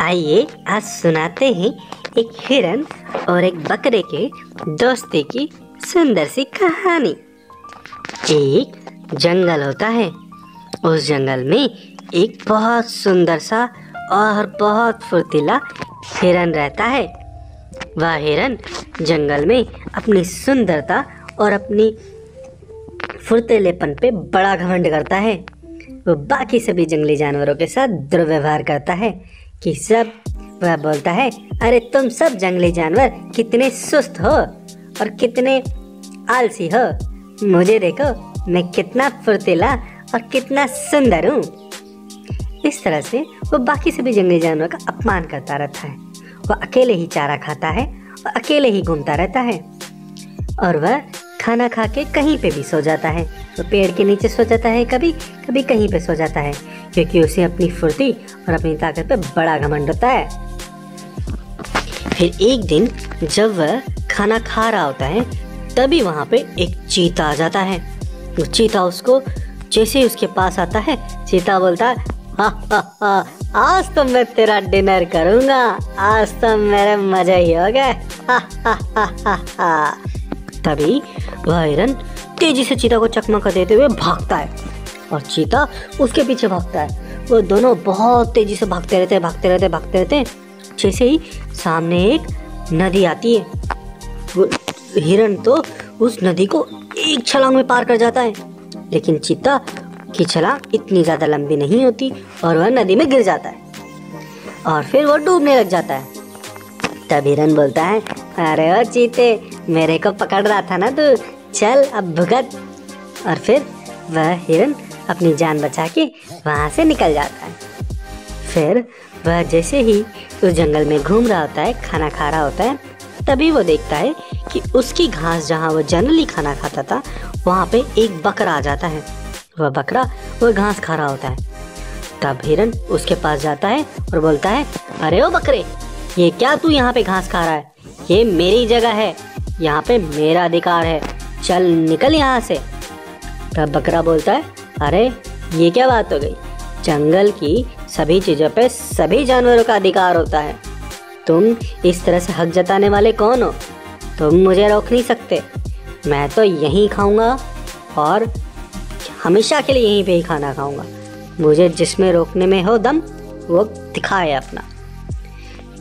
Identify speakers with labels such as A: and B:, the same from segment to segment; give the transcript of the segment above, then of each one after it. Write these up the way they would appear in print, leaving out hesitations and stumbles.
A: आइए आज सुनाते हैं एक हिरन और एक बकरे के दोस्ती की सुंदर सी कहानी। एक जंगल होता है। उस जंगल में एक बहुत सुंदर सा और बहुत फुर्तीला हिरन रहता है। वह हिरन जंगल में अपनी सुंदरता और अपनी फुर्तीलेपन पे बड़ा घमंड करता है। वो बाकी सभी जंगली जानवरों के साथ दुर्व्यवहार करता है कि सब वह बोलता है, अरे तुम सब जंगली जानवर कितने सुस्त हो और कितने आलसी हो, मुझे देखो मैं कितना फुर्तीला और कितना सुंदर हूँ। इस तरह से वो बाकी सभी जंगली जानवरों का अपमान करता रहता है। वह अकेले ही चारा खाता है और अकेले ही घूमता रहता है और वह खाना खा के कहीं पे भी सो जाता है। वो पेड़ के नीचे सो जाता है, कभी कभी कहीं पे सो जाता है, क्योंकि उसे अपनी फुर्ती और अपनी ताकत पे बड़ा घमंड होता है। फिर एक दिन जब वह खाना खा रहा होता है तभी वहाँ पे एक चीता आ जाता है। वो चीता उसको जैसे ही उसके पास आता है, चीता बोलता है, हा हा हा, आज तो मैं तेरा डिनर करूँगा, आज तो मेरे मजे ही हो गए, हा हा हा हा हा। तभी वह हिरन तेजी से चीता को चकमा देते हुए भागता है और चीता उसके पीछे भागता है। वो दोनों बहुत तेजी से भागते रहते हैं। जैसे ही सामने एक नदी आती है, वो हिरन तो उस नदी को एक छलांग में पार कर जाता है, लेकिन चीता की छलांग इतनी ज़्यादा लंबी नहीं होती और वह नदी में गिर जाता है और फिर वो डूबने लग जाता है। तब हिरन बोलता है, अरे ओ चीते, मेरे को पकड़ रहा था ना तू, चल अब भुगत। और फिर वह हिरन अपनी जान बचा के वहाँ से निकल जाता है। फिर वह जैसे ही उस जंगल में घूम रहा होता है, खाना खा रहा होता है, तभी वो देखता है कि उसकी घास जहाँ वो जनरली खाना खाता था वहाँ पे एक बकरा आ जाता है। वह बकरा वो घास खा रहा होता है। तब हिरन उसके पास जाता है और बोलता है, अरे ओ बकरे, ये क्या तू यहाँ पे घास खा रहा है? ये मेरी जगह है, यहाँ पे मेरा अधिकार है, चल निकल यहाँ से। तब बकरा बोलता है, अरे ये क्या बात हो गई? जंगल की सभी चीज़ों पे सभी जानवरों का अधिकार होता है। तुम इस तरह से हक जताने वाले कौन हो? तुम मुझे रोक नहीं सकते। मैं तो यहीं खाऊंगा और हमेशा के लिए यहीं पे ही खाना खाऊंगा। मुझे जिसमें रोकने में हो दम, वो दिखाए अपना।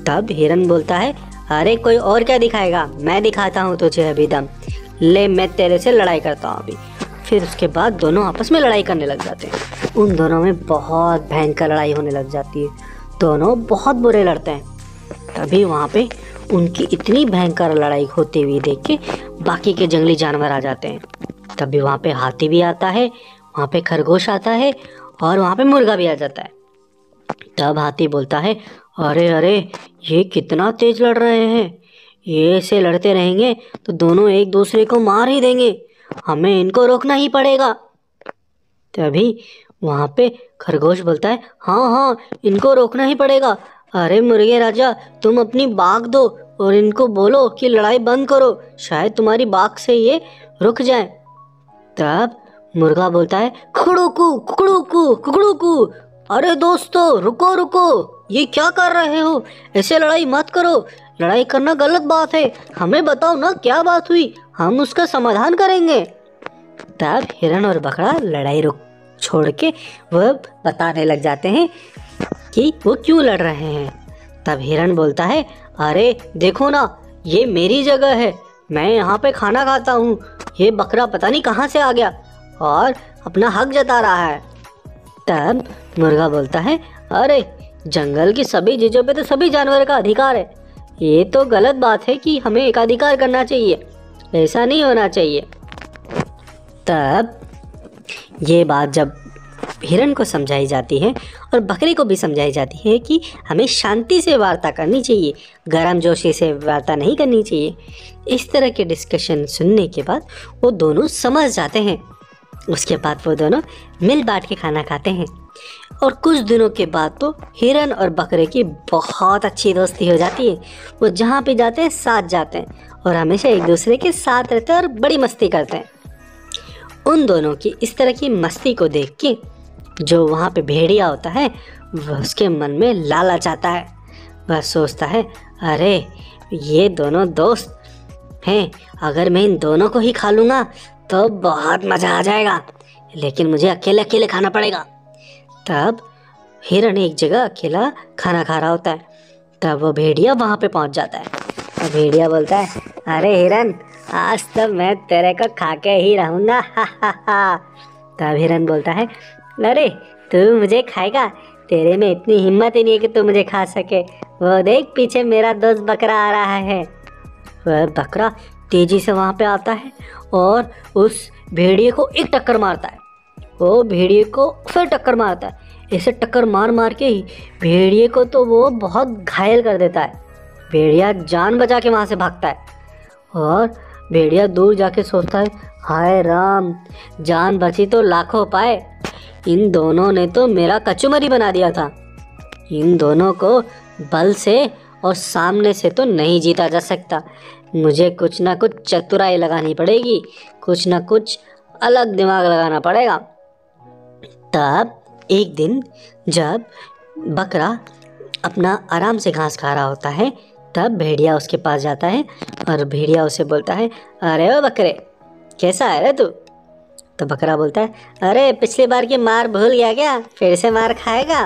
A: तब हिरन बोलता है, अरे कोई और क्या दिखाएगा, मैं दिखाता हूँ तुझे अभी दम, ले मैं तेरे से लड़ाई करता हूँ अभी। फिर उसके बाद दोनों आपस में लड़ाई करने लग जाते हैं। उन दोनों में बहुत भयंकर लड़ाई होने लग जाती है। दोनों बहुत बुरे लड़ते हैं। तभी वहाँ पे उनकी इतनी भयंकर लड़ाई होती हुई देख के बाकी के जंगली जानवर आ जाते हैं। तभी वहाँ पे हाथी भी आता है, वहाँ पे खरगोश आता है और वहाँ पे मुर्गा भी आ जाता है। तब हाथी बोलता है, अरे अरे, ये कितना तेज लड़ रहे हैं, ये ऐसे लड़ते रहेंगे तो दोनों एक दूसरे को मार ही देंगे, हमें इनको रोकना ही पड़ेगा। तभी वहाँ पे खरगोश बोलता है, हाँ हाँ, इनको रोकना ही पड़ेगा। अरे मुर्गे राजा, तुम अपनी बाग दो और इनको बोलो कि लड़ाई बंद करो, शायद तुम्हारी बाग से ये रुक जाए। तब मुर्गा बोलता है, कुकड़ूकू कुकड़ूकू कुकड़ूकू, अरे दोस्तों रुको रुको, ये क्या कर रहे हो? ऐसे लड़ाई मत करो, लड़ाई करना गलत बात है, हमें बताओ ना क्या बात हुई, हम उसका समाधान करेंगे। तब हिरन और बकरा लड़ाई रुक छोड़ के वह बताने लग जाते हैं कि वो क्यों लड़ रहे हैं। तब हिरन बोलता है, अरे देखो ना, ये मेरी जगह है, मैं यहाँ पे खाना खाता हूँ, ये बकरा पता नहीं कहाँ से आ गया और अपना हक जता रहा है। तब मुर्गा बोलता है, अरे जंगल की सभी चीज़ों पे तो सभी जानवर का अधिकार है, ये तो गलत बात है कि हमें एकाधिकार करना चाहिए, ऐसा नहीं होना चाहिए। तब ये बात जब हिरन को समझाई जाती है और बकरी को भी समझाई जाती है कि हमें शांति से वार्ता करनी चाहिए, गर्मजोशी से वार्ता नहीं करनी चाहिए। इस तरह के डिस्कशन सुनने के बाद वो दोनों समझ जाते हैं। उसके बाद वो दोनों मिल बांट के खाना खाते हैं और कुछ दिनों के बाद तो हिरन और बकरे की बहुत अच्छी दोस्ती हो जाती है। वो जहाँ पे जाते हैं साथ जाते हैं और हमेशा एक दूसरे के साथ रहते हैं और बड़ी मस्ती करते हैं। उन दोनों की इस तरह की मस्ती को देख के जो वहाँ पे भेड़िया होता है, वह उसके मन में लालच आता है वह सोचता है, अरे ये दोनों दोस्त हैं, अगर मैं इन दोनों को ही खा लूँगा तो बहुत मज़ा आ जाएगा, लेकिन मुझे अकेले अकेले खाना पड़ेगा। तब हिरण एक जगह अकेला खाना खा रहा होता है। तब वो भेड़िया वहाँ पे पहुँच जाता है और भेड़िया बोलता है, अरे हिरण, आज तो मैं तेरे को खा के ही रहूँगा, हा हा हा। तब हिरण बोलता है, अरे तू मुझे खाएगा? तेरे में इतनी हिम्मत ही नहीं है कि तू मुझे खा सके। वो देख, पीछे मेरा दोस्त बकरा आ रहा है। वह बकरा तेजी से वहाँ पे आता है और उस भेड़िए को एक टक्कर मारता है। वो भेड़िए को फिर टक्कर मारता है। ऐसे टक्कर मार मार के ही भेड़िए को तो वो बहुत घायल कर देता है। भेड़िया जान बचा के वहाँ से भागता है और भेड़िया दूर जाके सोचता है, हाय राम, जान बची तो लाखों पाए। इन दोनों ने तो मेरा कचुमरी बना दिया था। इन दोनों को बल से और सामने से तो नहीं जीता जा सकता। मुझे कुछ ना कुछ चतुराई लगानी पड़ेगी, कुछ ना कुछ अलग दिमाग लगाना पड़ेगा। तब एक दिन जब बकरा अपना आराम से घास खा रहा होता है, तब भेड़िया उसके पास जाता है और भेड़िया उसे बोलता है, अरे ओ बकरे, कैसा है रे तू? तो बकरा बोलता है, अरे पिछली बार की मार भूल गया क्या? फिर से मार खाएगा?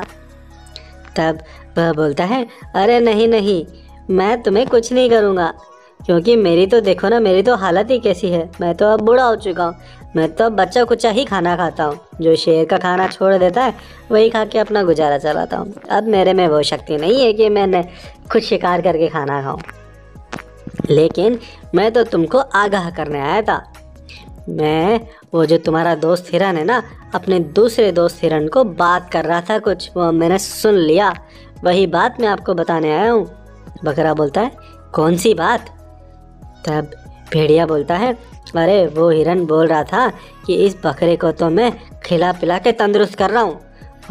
A: तब वह बोलता है, अरे नहीं नहीं, मैं तुम्हें कुछ नहीं करूँगा, क्योंकि मेरी तो देखो ना, मेरी तो हालत ही कैसी है। मैं तो अब बूढ़ा हो चुका हूँ। मैं तो अब बच्चा कुचा ही खाना खाता हूँ। जो शेर का खाना छोड़ देता है वही खा के अपना गुजारा चलाता हूँ। अब मेरे में वो शक्ति नहीं है कि मैंने खुद शिकार करके खाना खाऊं। लेकिन मैं तो तुमको आगाह करने आया था। मैं, वो जो तुम्हारा दोस्त हिरन है ना, अपने दूसरे दोस्त हिरन को बात कर रहा था कुछ, वो मैंने सुन लिया। वही बात मैं आपको बताने आया हूँ। बकरा बोलता है, कौन सी बात? तब भेड़िया बोलता है, अरे वो हिरन बोल रहा था कि इस बकरे को तो मैं खिला पिला के तंदुरुस्त कर रहा हूँ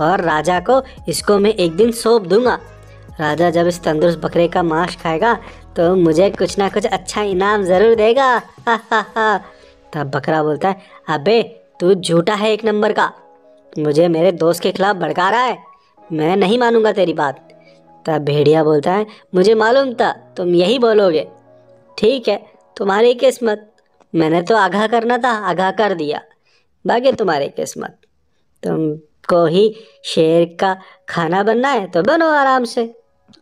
A: और राजा को इसको मैं एक दिन सौंप दूंगा। राजा जब इस तंदुरुस्त बकरे का मांस खाएगा तो मुझे कुछ ना कुछ अच्छा इनाम ज़रूर देगा, हा हा हा। तब बकरा बोलता है, अबे तू झूठा है एक नंबर का, मुझे मेरे दोस्त के खिलाफ भड़का रहा है, मैं नहीं मानूंगा तेरी बात। तब भेड़िया बोलता है, मुझे मालूम था तुम यही बोलोगे। ठीक है, तुम्हारी किस्मत, मैंने तो आगाह करना था, आगाह कर दिया, बाकी तुम्हारी किस्मत। तुमको ही शेर का खाना बनना है तो बनो आराम से।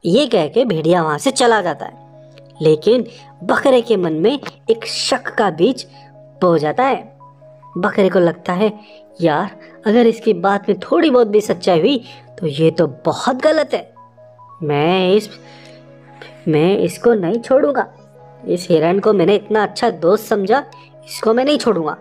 A: ये कह के भेड़िया वहाँ से चला जाता है। लेकिन बकरे के मन में एक शक का बीज बो जाता है। बकरे को लगता है, यार अगर इसकी बात में थोड़ी बहुत भी सच्चाई हुई तो ये तो बहुत गलत है। मैं इसको नहीं छोड़ूंगा। इस हिरन को मैंने इतना अच्छा दोस्त समझा, इसको मैं नहीं छोड़ूंगा।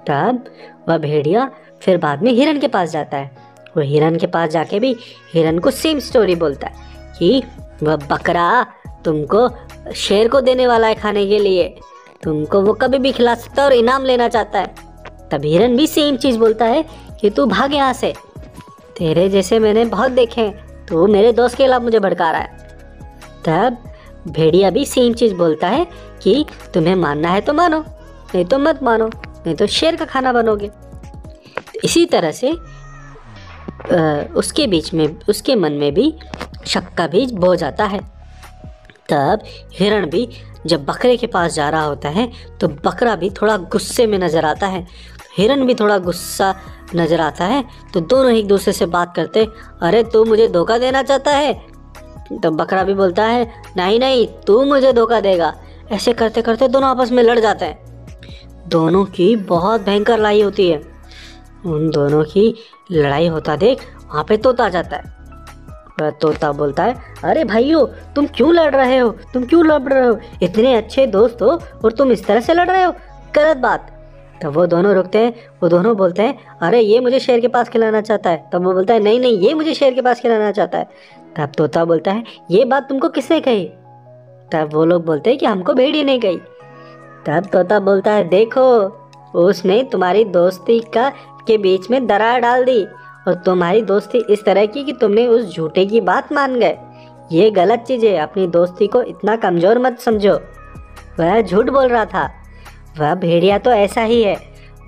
A: तब वह भेड़िया फिर बाद में हिरन के पास जाता है। वो हिरन के पास जाके भी हिरन को सेम स्टोरी बोलता है कि वह बकरा तुमको शेर को देने वाला है खाने के लिए, तुमको वो कभी भी खिला सकता है और इनाम लेना चाहता है। तब हिरन भी सेम चीज़ बोलता है कि तू भाग यहाँ से, तेरे जैसे मैंने बहुत देखे हैं, तू मेरे दोस्त के खिलाफ मुझे भड़का रहा है। तब भेड़िया भी सेम चीज़ बोलता है कि तुम्हें मानना है तो मानो, नहीं तो मत मानो, नहीं तो शेर का खाना बनोगे। इसी तरह से उसके बीच में, उसके मन में भी शक का बीज बो जाता है। तब हिरण भी जब बकरे के पास जा रहा होता है तो बकरा भी थोड़ा गुस्से में नज़र आता है, हिरण भी थोड़ा गुस्सा नज़र आता है। तो दोनों एक दूसरे से बात करते, अरे तू मुझे धोखा देना चाहता है? तो बकरा भी बोलता है, नहीं नहीं, तू मुझे धोखा देगा। ऐसे करते करते दोनों आपस में लड़ जाते हैं। दोनों की बहुत भयंकर लड़ाई होती है। उन दोनों की लड़ाई होता देख वहाँ पे तोता जाता है। वह तोता बोलता है, अरे भाइयों, तुम क्यों लड़ रहे हो? तुम क्यों लड़ रहे हो? इतने अच्छे दोस्त हो और तुम इस तरह से लड़ रहे हो, गलत बात। तब वो दोनों रुकते हैं। वो दोनों बोलते हैं, अरे ये मुझे शेर के पास खिलाना चाहता है। तब वो बोलता है, नहीं नहीं, ये मुझे शेर के पास खिलाना चाहता है। तब तोता बोलता है, ये बात तुमको किसने कही? तब वो लोग बोलते हैं कि हमको भेड़िए ने कही। तब तोता बोलता है, देखो, उसने तुम्हारी दोस्ती के बीच में दरार डाल दी और तुम्हारी दोस्ती इस तरह की कि तुमने उस झूठे की बात मान गए। ये गलत चीज़ है, अपनी दोस्ती को इतना कमज़ोर मत समझो। वह झूठ बोल रहा था। वह भेड़िया तो ऐसा ही है।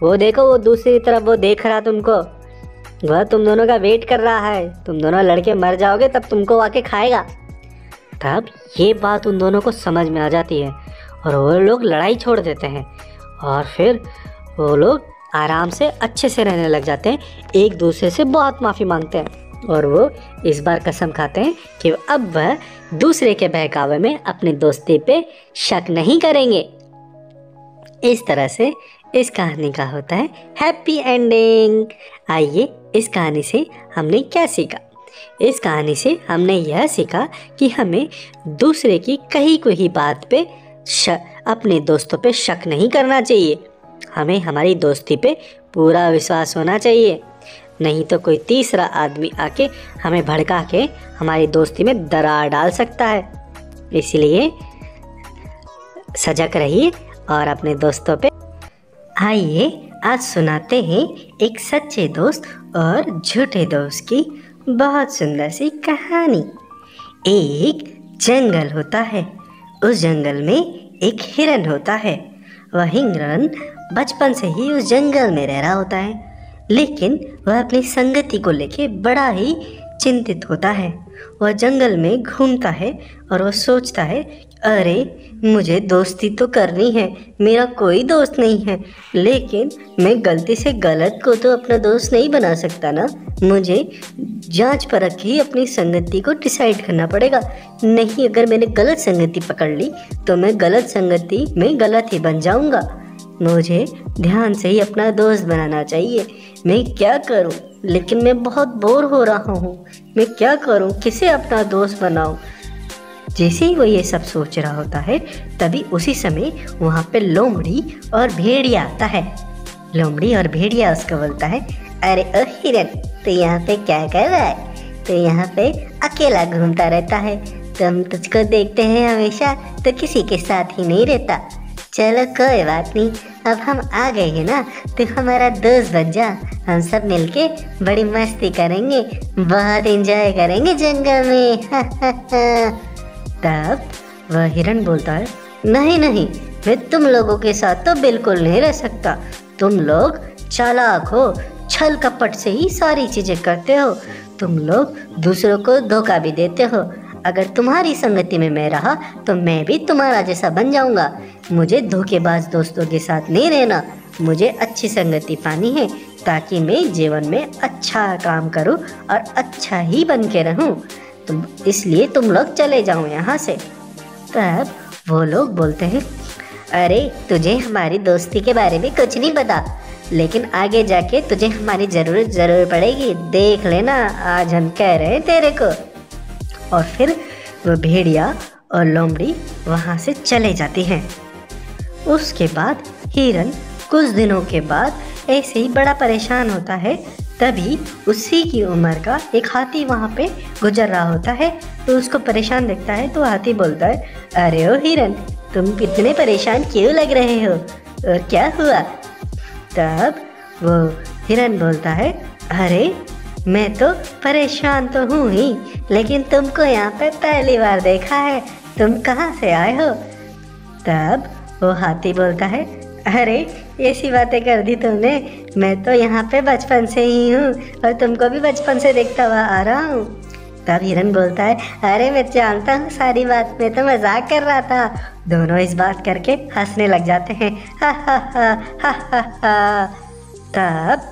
A: वो देखो, वो दूसरी तरफ वो देख रहा तुमको, वह तुम दोनों का वेट कर रहा है। तुम दोनों लड़के मर जाओगे तब तुमको आके खाएगा। तब ये बात उन दोनों को समझ में आ जाती है और वो लोग लड़ाई छोड़ देते हैं और फिर वो लोग आराम से अच्छे से रहने लग जाते हैं, एक दूसरे से बहुत माफ़ी मांगते हैं और वो इस बार कसम खाते हैं कि अब वह दूसरे के बहकावे में अपनी दोस्ती पे शक नहीं करेंगे। इस तरह से इस कहानी का होता है हैप्पी एंडिंग। आइए, इस कहानी से हमने क्या सीखा? इस कहानी से हमने यह सीखा कि हमें दूसरे की कही कोई बात पे अपने दोस्तों पे शक नहीं करना चाहिए। हमें हमारी दोस्ती पे पूरा विश्वास होना चाहिए, नहीं तो कोई तीसरा आदमी आके हमें भड़का के हमारी दोस्ती में दरार डाल सकता है। इसलिए सजग रहिए और अपने दोस्तों पे। आइए आज सुनाते हैं एक सच्चे दोस्त और झूठे दोस्त की बहुत सुंदर सी कहानी। एक जंगल होता है, उस जंगल में एक हिरन होता है। वह हिरन बचपन से ही उस जंगल में रह रहा होता है, लेकिन वह अपनी संगति को लेके बड़ा ही चिंतित होता है। वह जंगल में घूमता है और वह सोचता है, अरे मुझे दोस्ती तो करनी है, मेरा कोई दोस्त नहीं है, लेकिन मैं गलती से गलत को तो अपना दोस्त नहीं बना सकता ना। मुझे जांच परख ही अपनी संगति को डिसाइड करना पड़ेगा, नहीं अगर मैंने गलत संगति पकड़ ली तो मैं गलत संगति में गलत ही बन जाऊंगा। मुझे ध्यान से ही अपना दोस्त बनाना चाहिए। मैं क्या करूं? लेकिन मैं बहुत बोर हो रहा हूँ, मैं क्या करूं? किसे अपना दोस्त बनाऊं? जैसे ही वो ये सब सोच रहा होता है, तभी उसी समय वहाँ पे लोमड़ी और भेड़िया आता है। लोमड़ी और भेड़िया उसको बोलता है, अरे ओ हिरन, तो यहाँ पे क्या कर रहा है? तो यहाँ पे अकेला घूमता रहता है, तुम तुझको देखते हैं हमेशा, तो किसी के साथ ही नहीं रहता। चलो कोई बात नहीं, अब हम आ गए हैं ना, तो हमारा दोस्त बन जा। हम सब मिलके बड़ी मस्ती करेंगे, बहुत एंजॉय करेंगे जंगल में। तब वह हिरन बोलता है, नहीं नहीं, मैं तुम लोगों के साथ तो बिल्कुल नहीं रह सकता। तुम लोग चालाक हो, छल कपट से ही सारी चीजें करते हो, तुम लोग दूसरों को धोखा भी देते हो। अगर तुम्हारी संगति में मैं रहा तो मैं भी तुम्हारा जैसा बन जाऊंगा। मुझे धोखेबाज दोस्तों के साथ नहीं रहना, मुझे अच्छी संगति पानी है ताकि मैं जीवन में अच्छा काम करूं और अच्छा ही बन के रहूं। इसलिए तुम लोग चले जाओ यहाँ से। तब वो लोग बोलते हैं, अरे तुझे हमारी दोस्ती के बारे में कुछ नहीं पता, लेकिन आगे जाके तुझे हमारी ज़रूरत ज़रूर पड़ेगी, देख लेना, आज हम कह रहे हैं तेरे को। और फिर वो भेड़िया और लोमड़ी वहाँ से चले जाती हैं। उसके बाद हिरन कुछ दिनों के बाद ऐसे ही बड़ा परेशान होता है। तभी उसी की उम्र का एक हाथी वहाँ पे गुजर रहा होता है, तो उसको परेशान देखता है। तो हाथी बोलता है, अरे ओ हिरन, तुम कितने परेशान क्यों लग रहे हो, और क्या हुआ? तब वो हिरन बोलता है, अरे मैं तो परेशान तो हूँ ही, लेकिन तुमको यहाँ पे पहली बार देखा है, तुम कहाँ से आए हो? तब वो हाथी बोलता है, अरे ऐसी बातें कर दी तुमने, मैं तो यहाँ पे बचपन से ही हूँ और तुमको भी बचपन से देखता हुआ आ रहा हूँ। तब हिरन बोलता है, अरे मैं जानता हूँ सारी बात, मैं तो मजाक कर रहा था। दोनों इस बात करके हंसने लग जाते हैं, हा हा हा हा हा हा। तब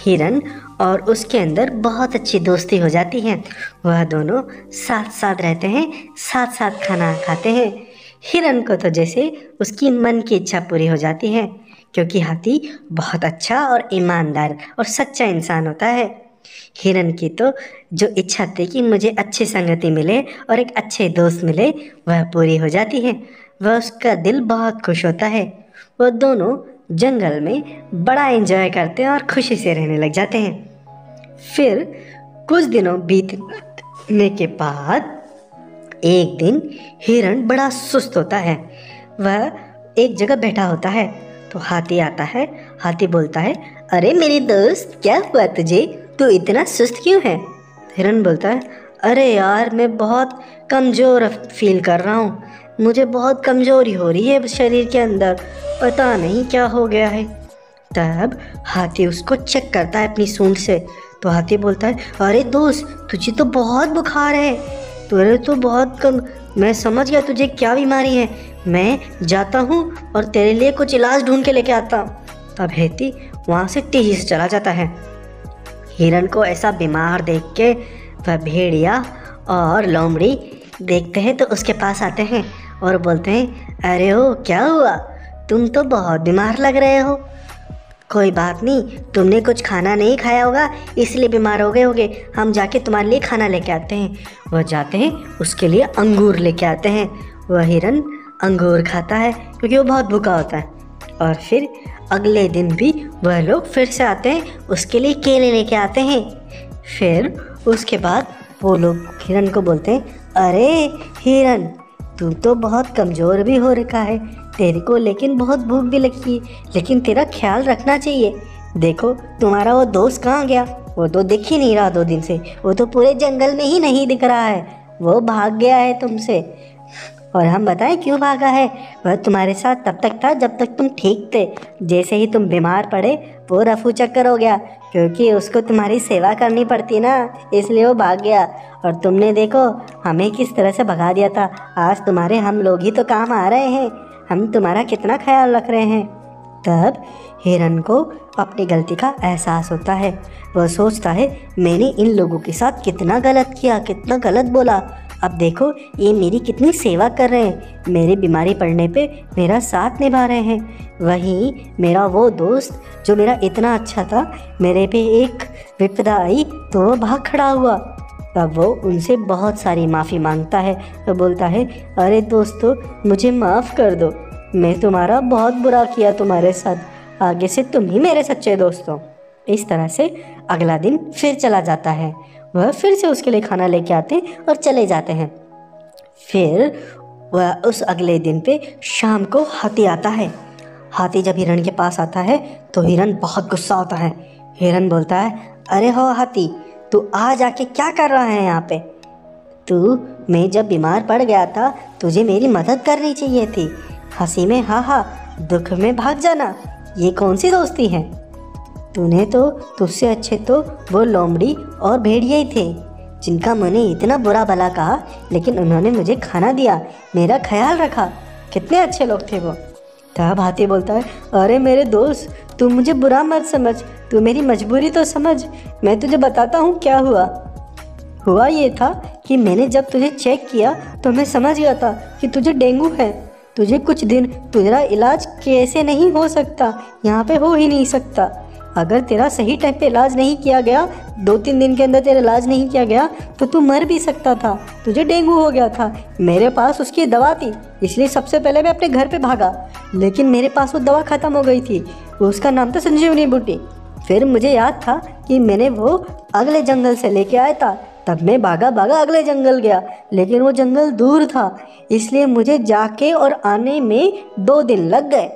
A: हिरन और उसके अंदर बहुत अच्छी दोस्ती हो जाती है। वह दोनों साथ साथ रहते हैं, साथ साथ खाना खाते हैं। हिरन को तो जैसे उसकी मन की इच्छा पूरी हो जाती है, क्योंकि हाथी बहुत अच्छा और ईमानदार और सच्चा इंसान होता है। हिरन की तो जो इच्छा थी कि मुझे अच्छी संगति मिले और एक अच्छे दोस्त मिले, वह पूरी हो जाती है। वह उसका दिल बहुत खुश होता है। वह दोनों जंगल में बड़ा एंजॉय करते हैं और खुशी से रहने लग जाते हैं। फिर कुछ दिनों बीतने के बाद एक दिन हिरन बड़ा सुस्त होता है। वह एक जगह बैठा होता है, तो हाथी आता है। हाथी बोलता है, अरे मेरे दोस्त, क्या हुआ तुझे, तू इतना सुस्त क्यों है? हिरन बोलता है, अरे यार मैं बहुत कमज़ोर फील कर रहा हूँ, मुझे बहुत कमज़ोरी हो रही है शरीर के अंदर, पता नहीं क्या हो गया है। तब हाथी उसको चेक करता है अपनी सूंड से। तो हाथी बोलता है, अरे दोस्त, तुझे तो बहुत बुखार है, तेरे तो बहुत कम, मैं समझ गया तुझे क्या बीमारी है। मैं जाता हूँ और तेरे लिए कुछ इलाज ढूंढ के लेके आता हूँ। तब हेती वहाँ से तेजी से चला जाता है। हिरन को ऐसा बीमार देख के वह भेड़िया और लोमड़ी देखते हैं तो उसके पास आते हैं और बोलते हैं, अरे हो क्या हुआ, तुम तो बहुत बीमार लग रहे हो। कोई बात नहीं, तुमने कुछ खाना नहीं खाया होगा इसलिए बीमार हो गए होगे, हम जाके तुम्हारे लिए खाना लेके आते हैं। वह जाते हैं, उसके लिए अंगूर लेके आते हैं। वह हिरन अंगूर खाता है क्योंकि वो बहुत भूखा होता है। और फिर अगले दिन भी वह लोग फिर से आते हैं, उसके लिए केले लेके आते हैं। फिर उसके बाद वो लोग हिरन को बोलते हैं, अरे हिरन, तू तो बहुत कमज़ोर भी हो रखा है, तेरे को लेकिन बहुत भूख भी लगी है, लेकिन तेरा ख्याल रखना चाहिए। देखो तुम्हारा वो दोस्त कहाँ गया, वो तो दिख ही नहीं रहा 2 दिन से, वो तो पूरे जंगल में ही नहीं दिख रहा है, वो भाग गया है तुमसे। और हम बताएं क्यों भागा है? वह तुम्हारे साथ तब तक था जब तक तुम ठीक थे, जैसे ही तुम बीमार पड़े वो रफू चक्कर हो गया, क्योंकि उसको तुम्हारी सेवा करनी पड़ती ना, इसलिए वो भाग गया। और तुमने देखो हमें किस तरह से भगा दिया था, आज तुम्हारे हम लोग ही तो काम आ रहे हैं, हम तुम्हारा कितना ख्याल रख रहे हैं। तब हिरन को अपनी गलती का एहसास होता है। वह सोचता है, मैंने इन लोगों के साथ कितना गलत किया, कितना गलत बोला। अब देखो ये मेरी कितनी सेवा कर रहे हैं, मेरी बीमारी पड़ने पे मेरा साथ निभा रहे हैं। वहीं मेरा वो दोस्त जो मेरा इतना अच्छा था, मेरे पे एक विपदा आई तो वो भाग खड़ा हुआ। तब वो उनसे बहुत सारी माफ़ी मांगता है तो बोलता है, अरे दोस्तों मुझे माफ़ कर दो, मैं तुम्हारा बहुत बुरा किया तुम्हारे साथ, आगे से तुम ही मेरे सच्चे दोस्त हो। इस तरह से अगला दिन फिर चला जाता है। वह फिर से उसके लिए खाना लेके आते हैं और चले जाते हैं। फिर वह उस अगले दिन पे शाम को हाथी आता है। हाथी जब हिरन के पास आता है तो हिरन बहुत गुस्सा होता है। हिरन बोलता है, अरे हो हाथी, तू आ जाके क्या कर रहा है यहाँ पे? मैं जब बीमार पड़ गया था तुझे मेरी मदद करनी चाहिए थी, हंसी में हा हा, दुख में भाग जाना, ये कौन सी दोस्ती है? तुझसे अच्छे तो वो लोमड़ी और भेड़िया ही थे, जिनका मैंने इतना बुरा भला कहा, लेकिन उन्होंने मुझे खाना दिया, मेरा ख्याल रखा, कितने अच्छे लोग थे वो। तब हाथी बोलता है, अरे मेरे दोस्त, तू मुझे बुरा मत समझ, तू मेरी मजबूरी तो समझ, मैं तुझे बताता हूँ क्या हुआ ये था कि मैंने जब तुझे चेक किया तो मैं समझ गया था कि तुझे डेंगू है। तुझे कुछ दिन तेरा इलाज कैसे नहीं हो सकता, यहाँ पे हो ही नहीं सकता। अगर तेरा सही टाइम पे इलाज नहीं किया गया, 2-3 दिन के अंदर तेरा इलाज नहीं किया गया तो तू मर भी सकता था, तुझे डेंगू हो गया था। मेरे पास उसकी दवा थी, इसलिए सबसे पहले मैं अपने घर पे भागा, लेकिन मेरे पास वो दवा ख़त्म हो गई थी, उसका नाम था संजीवनी बूटी। फिर मुझे याद था कि मैंने वो अगले जंगल से लेके आया था, तब मैं भागा अगले जंगल गया, लेकिन वो जंगल दूर था, इसलिए मुझे जाके और आने में 2 दिन लग गए।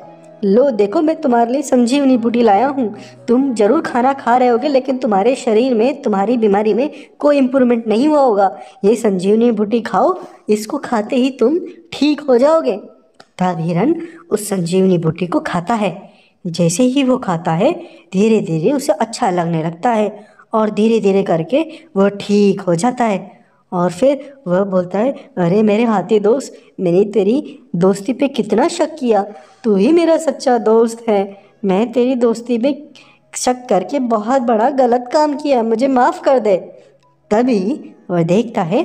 A: लो देखो, मैं तुम्हारे लिए संजीवनी बूटी लाया हूँ, तुम जरूर खाना खा रहे होगे, लेकिन तुम्हारे शरीर में, तुम्हारी बीमारी में कोई इम्प्रूवमेंट नहीं हुआ होगा। ये संजीवनी बूटी खाओ, इसको खाते ही तुम ठीक हो जाओगे। तब हिरन उस संजीवनी बूटी को खाता है। जैसे ही वो खाता है, धीरे धीरे उसे अच्छा लगने लगता है और धीरे धीरे करके वह ठीक हो जाता है। और फिर वह बोलता है, अरे मेरे हाथी दोस्त, मैंने तेरी दोस्ती पे कितना शक किया, तू ही मेरा सच्चा दोस्त है, मैं तेरी दोस्ती पे शक करके बहुत बड़ा गलत काम किया, मुझे माफ़ कर दे। तभी वह देखता है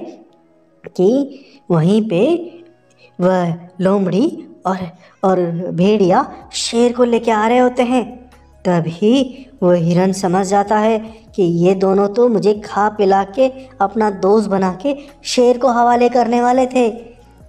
A: कि वहीं पे वह लोमड़ी और भेड़िया शेर को लेके आ रहे होते हैं। तभी वो हिरन समझ जाता है कि ये दोनों तो मुझे खा पिला के अपना दोस्त बना के शेर को हवाले करने वाले थे।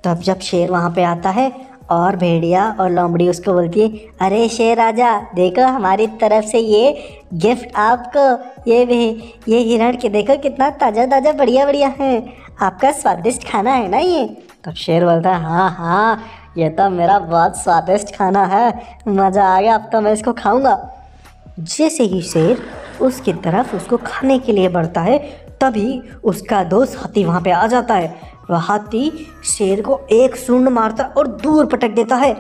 A: तब जब शेर वहाँ पे आता है और भेड़िया और लोमड़ी उसको बोलती है, अरे शेर राजा, देखो हमारी तरफ से ये गिफ्ट आपको, ये हिरण के देखो कितना ताज़ा ताज़ा बढ़िया बढ़िया है, आपका स्वादिष्ट खाना है ना ये। तब शेर बोलता है, हाँ, ये तो मेरा बहुत स्वादिष्ट खाना है, मज़ा आ गया, अब तो मैं इसको खाऊंगा। जैसे ही शेर उसकी तरफ उसको खाने के लिए बढ़ता है, तभी उसका दोस्त हाथी वहाँ पे आ जाता है। वह हाथी शेर को एक सूंड मारता और दूर पटक देता है।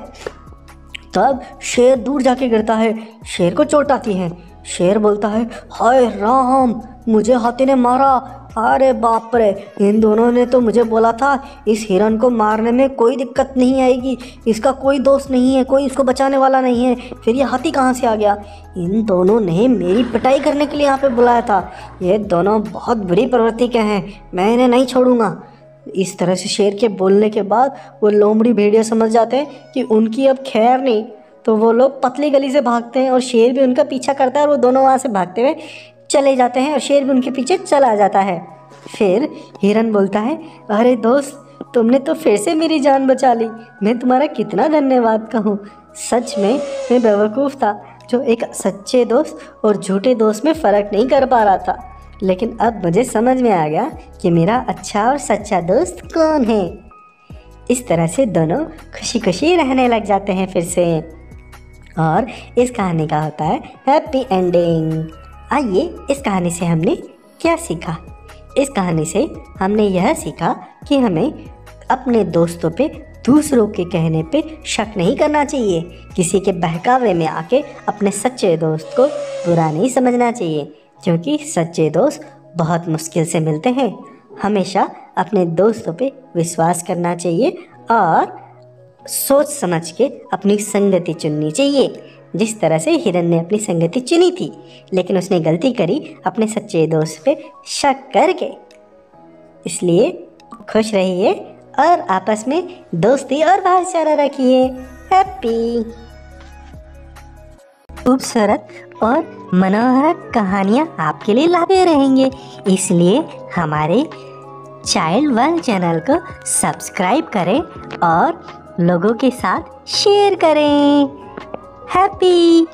A: तब शेर दूर जाके गिरता है, शेर को चोट आती है। शेर बोलता है, हाय राम, मुझे हाथी ने मारा, अरे बाप रे, इन दोनों ने तो मुझे बोला था इस हिरन को मारने में कोई दिक्कत नहीं आएगी, इसका कोई दोस्त नहीं है, कोई इसको बचाने वाला नहीं है। फिर ये हाथी कहाँ से आ गया? इन दोनों ने मेरी पिटाई करने के लिए यहाँ पे बुलाया था। ये दोनों बहुत बुरी प्रवृत्ति के हैं, मैं इन्हें नहीं छोड़ूंगा। इस तरह से शेर के बोलने के बाद वो लोमड़ी भेड़िया समझ जाते हैं कि उनकी अब खैर नहीं। तो वो लोग पतली गली से भागते हैं और शेर भी उनका पीछा करता है और वो दोनों वहाँ से भागते हुए चले जाते हैं और शेर भी उनके पीछे चला जाता है। फिर हिरन बोलता है, अरे दोस्त, तुमने तो फिर से मेरी जान बचा ली, मैं तुम्हारा कितना धन्यवाद कहूँ। सच में मैं बेवकूफ़ था जो एक सच्चे दोस्त और झूठे दोस्त में फ़र्क नहीं कर पा रहा था, लेकिन अब मुझे समझ में आ गया कि मेरा अच्छा और सच्चा दोस्त कौन है। इस तरह से दोनों खुशी खुशी रहने लग जाते हैं फिर से। और इस कहानी का होता है हैप्पी एंडिंग। आइए, इस कहानी से हमने क्या सीखा? इस कहानी से हमने यह सीखा कि हमें अपने दोस्तों पे दूसरों के कहने पे शक नहीं करना चाहिए। किसी के बहकावे में आके अपने सच्चे दोस्त को बुरा नहीं समझना चाहिए, क्योंकि सच्चे दोस्त बहुत मुश्किल से मिलते हैं। हमेशा अपने दोस्तों पे विश्वास करना चाहिए और सोच समझ के अपनी संगति चुननी चाहिए। जिस तरह से हिरन ने अपनी संगति चुनी थी, लेकिन उसने गलती करी अपने सच्चे दोस्त पे शक करके। इसलिए खुश रहिए और आपस में दोस्ती और भाईचारा रखिए। हैप्पी। खूबसूरत और मनोहर कहानियाँ आपके लिए लाते रहेंगे, इसलिए हमारे चाइल्ड वर्ल्ड चैनल को सब्सक्राइब करें और लोगों के साथ शेयर करें। हैप्पी।